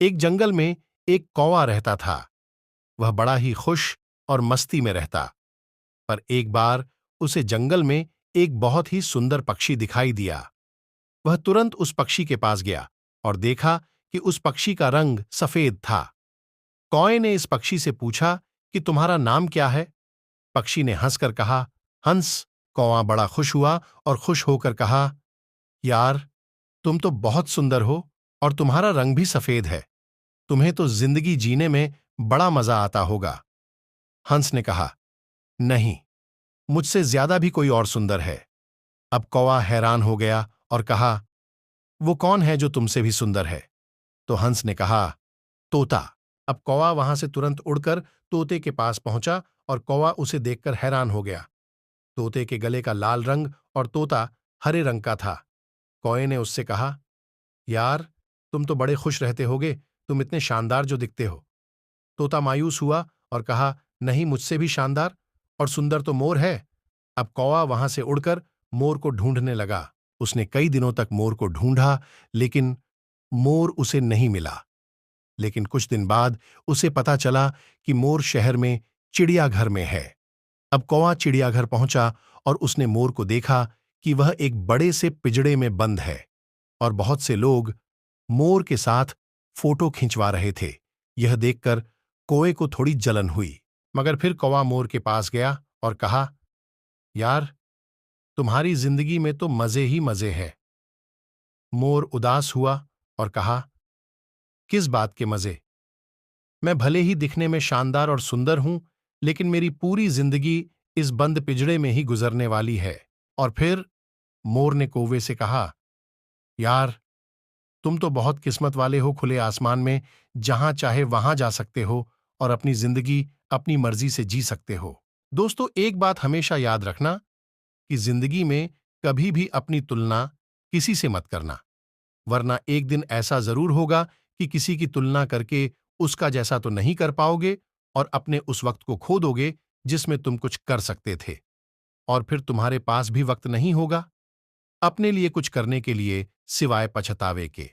एक जंगल में एक कौवा रहता था। वह बड़ा ही खुश और मस्ती में रहता। पर एक बार उसे जंगल में एक बहुत ही सुंदर पक्षी दिखाई दिया। वह तुरंत उस पक्षी के पास गया और देखा कि उस पक्षी का रंग सफेद था। कौए ने इस पक्षी से पूछा कि तुम्हारा नाम क्या है? पक्षी ने हंसकर कहा, हंस। कौवा बड़ा खुश हुआ और खुश होकर कहा, यार, तुम तो बहुत सुंदर हो और तुम्हारा रंग भी सफेद है। तुम्हें तो जिंदगी जीने में बड़ा मजा आता होगा। हंस ने कहा, नहीं, मुझसे ज्यादा भी कोई और सुंदर है। अब कौवा हैरान हो गया और कहा, वो कौन है जो तुमसे भी सुंदर है? तो हंस ने कहा, तोता। अब कौवा वहां से तुरंत उड़कर तोते के पास पहुंचा और कौवा उसे देखकर हैरान हो गया। तोते के गले का लाल रंग और तोता हरे रंग का था। कौए ने उससे कहा, यार, तुम तो बड़े खुश रहते होगे, तुम इतने शानदार जो दिखते हो। तोता मायूस हुआ और कहा, नहीं, मुझसे भी शानदार और सुंदर तो मोर है। अब कौवा वहां से उड़कर मोर को ढूंढने लगा। उसने कई दिनों तक मोर को ढूंढा, लेकिन मोर उसे नहीं मिला। लेकिन कुछ दिन बाद उसे पता चला कि मोर शहर में चिड़ियाघर में है। अब कौवा चिड़ियाघर पहुंचा और उसने मोर को देखा कि वह एक बड़े से पिंजड़े में बंद है और बहुत से लोग मोर के साथ फोटो खिंचवा रहे थे। यह देखकर कौवे को थोड़ी जलन हुई, मगर फिर कौवा मोर के पास गया और कहा, यार, तुम्हारी जिंदगी में तो मजे ही मजे हैं। मोर उदास हुआ और कहा, किस बात के मजे? मैं भले ही दिखने में शानदार और सुंदर हूं, लेकिन मेरी पूरी जिंदगी इस बंद पिंजड़े में ही गुजरने वाली है। और फिर मोर ने कौवे से कहा, यार, तुम तो बहुत किस्मत वाले हो। खुले आसमान में जहां चाहे वहां जा सकते हो और अपनी जिंदगी अपनी मर्जी से जी सकते हो। दोस्तों, एक बात हमेशा याद रखना कि जिंदगी में कभी भी अपनी तुलना किसी से मत करना, वरना एक दिन ऐसा जरूर होगा कि किसी की तुलना करके उसका जैसा तो नहीं कर पाओगे और अपने उस वक्त को खो दोगे जिसमें तुम कुछ कर सकते थे। और फिर तुम्हारे पास भी वक्त नहीं होगा अपने लिए कुछ करने के लिए सिवाय पछतावे के।